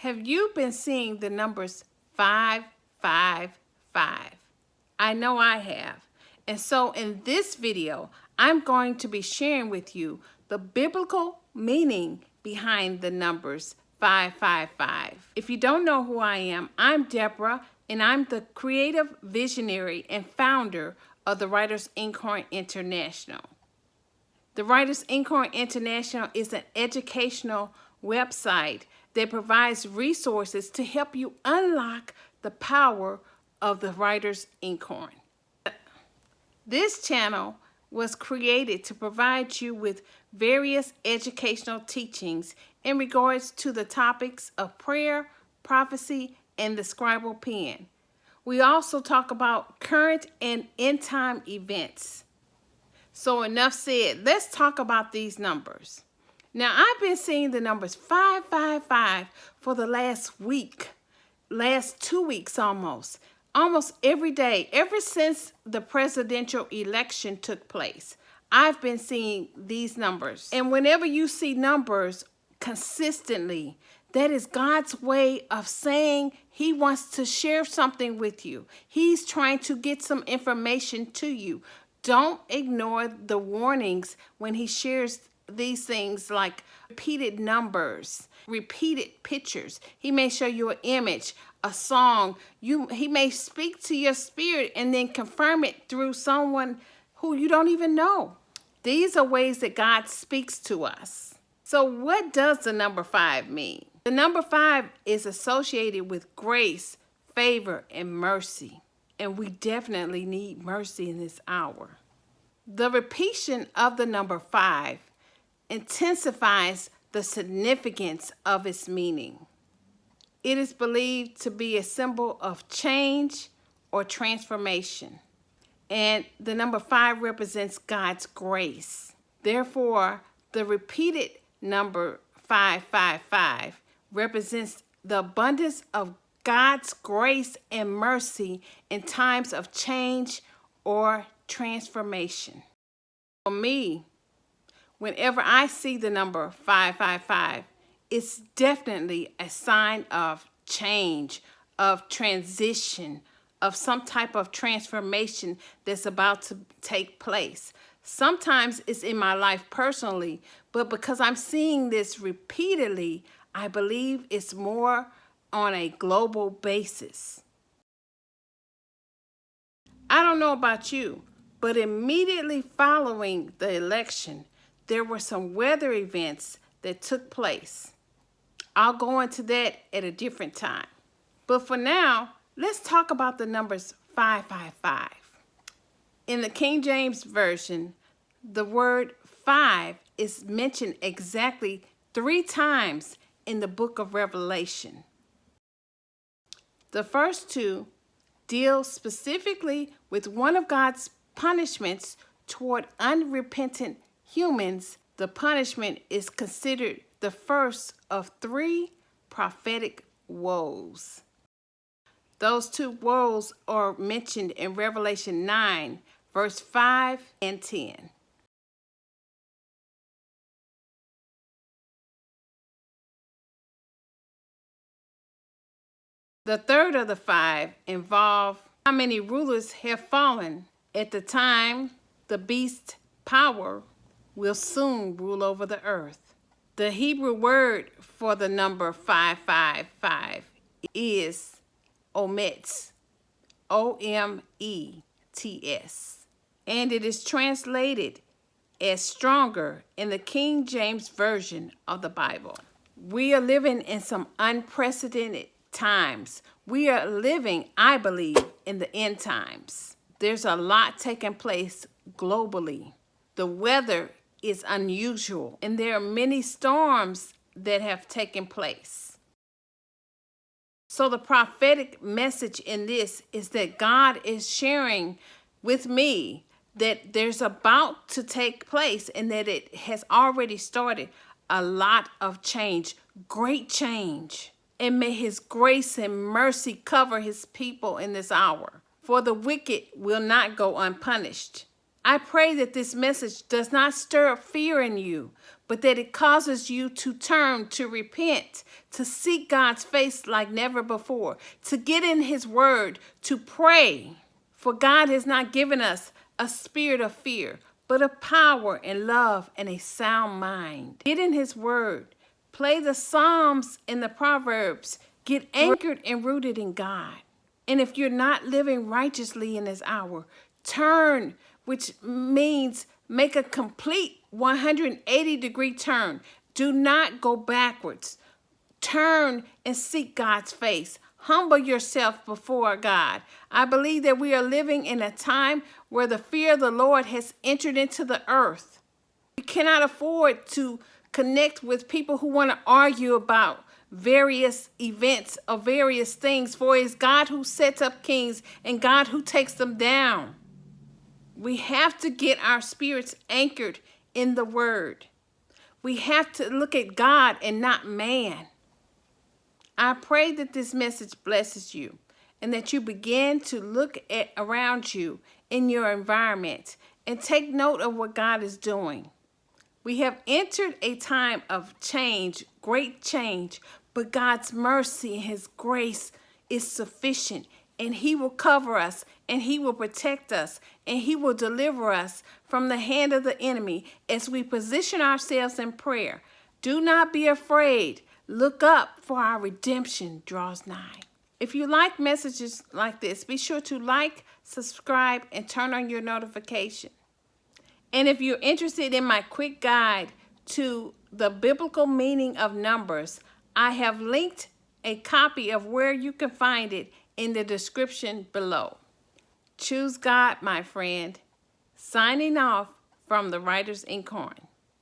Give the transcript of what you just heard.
Have you been seeing the numbers 555? I know I have. And so in this video, I'm going to be sharing with you the biblical meaning behind the numbers 555. If you don't know who I am, I'm Deborah, and I'm the creative visionary and founder of the Writers Incorn International. The Writers Incorn International is an educational website that provides resources to help you unlock the power of the Writers Incorn. This channel was created to provide you with various educational teachings in regards to the topics of prayer, prophecy, and the scribal pen. We also talk about current and end-time events. So enough said, let's talk about these numbers. Now, I've been seeing the numbers 555 for the last 2 weeks almost every day, ever since the presidential election took place. I've been seeing these numbers. And whenever you see numbers consistently, that is God's way of saying He wants to share something with you. He's trying to get some information to you. Don't ignore the warnings when He shares these things like repeated numbers, repeated pictures. He may show you an image, a song. He may speak to your spirit and then confirm it through someone who you don't even know. These are ways that God speaks to us. So what does the number 5 mean? The number 5 is associated with grace, favor, and mercy. And we definitely need mercy in this hour. The repetition of the number 5 intensifies the significance of its meaning. It is believed to be a symbol of change or transformation. And the number 5 represents God's grace. Therefore, the repeated number 555 represents the abundance of God's grace and mercy in times of change or transformation. For me, whenever I see the number 555, it's definitely a sign of change, of transition, of some type of transformation that's about to take place. Sometimes it's in my life personally, but because I'm seeing this repeatedly, I believe it's more on a global basis. I don't know about you, but immediately following the election, there were some weather events that took place. I'll go into that at a different time. But for now, let's talk about the numbers 555. In the King James Version, the word 5 is mentioned exactly 3 times in the book of Revelation. The first 2 deal specifically with one of God's punishments toward unrepentant humans. The punishment is considered the first of 3 prophetic woes. Those 2 woes are mentioned in Revelation 9, verse 5 and 10. The third of the 5 involve how many rulers have fallen. At the time, the beast's power will soon rule over the earth. The Hebrew word for the number 555 is omets, O-M-E-T-S. And it is translated as stronger in the King James Version of the Bible. We are living in some unprecedented times. We are living, I believe, in the end times. There's a lot taking place globally. The weather is unusual, and there are many storms that have taken place. So the prophetic message in this is that God is sharing with me that there's about to take place and that it has already started a lot of change, great change. And may His grace and mercy cover His people in this hour. For the wicked will not go unpunished. I pray that this message does not stir up fear in you, but that it causes you to turn, to repent, to seek God's face like never before, to get in his word, to pray. For God has not given us a spirit of fear, but of power and love and a sound mind. Get in his word. Play the Psalms and the Proverbs. Get anchored and rooted in God. And if you're not living righteously in this hour, turn, which means make a complete 180-degree turn. Do not go backwards. Turn and seek God's face. Humble yourself before God. I believe that we are living in a time where the fear of the Lord has entered into the earth. We cannot afford to connect with people who want to argue about various events or various things, for it is God who sets up kings and God who takes them down. We have to get our spirits anchored in the word. We have to look at God and not man. I pray that this message blesses you and that you begin to look at around you in your environment and take note of what God is doing. We have entered a time of change, great change, but God's mercy and his grace is sufficient, and he will cover us, and he will protect us, and he will deliver us from the hand of the enemy as we position ourselves in prayer. Do not be afraid. Look up, for our redemption draws nigh. If you like messages like this, be sure to like, subscribe, and turn on your notification. And if you're interested in my quick guide to the biblical meaning of numbers, I have linked a copy of where you can find it in the description below. Choose God, my friend. Signing off from the Writer's Inkhorn.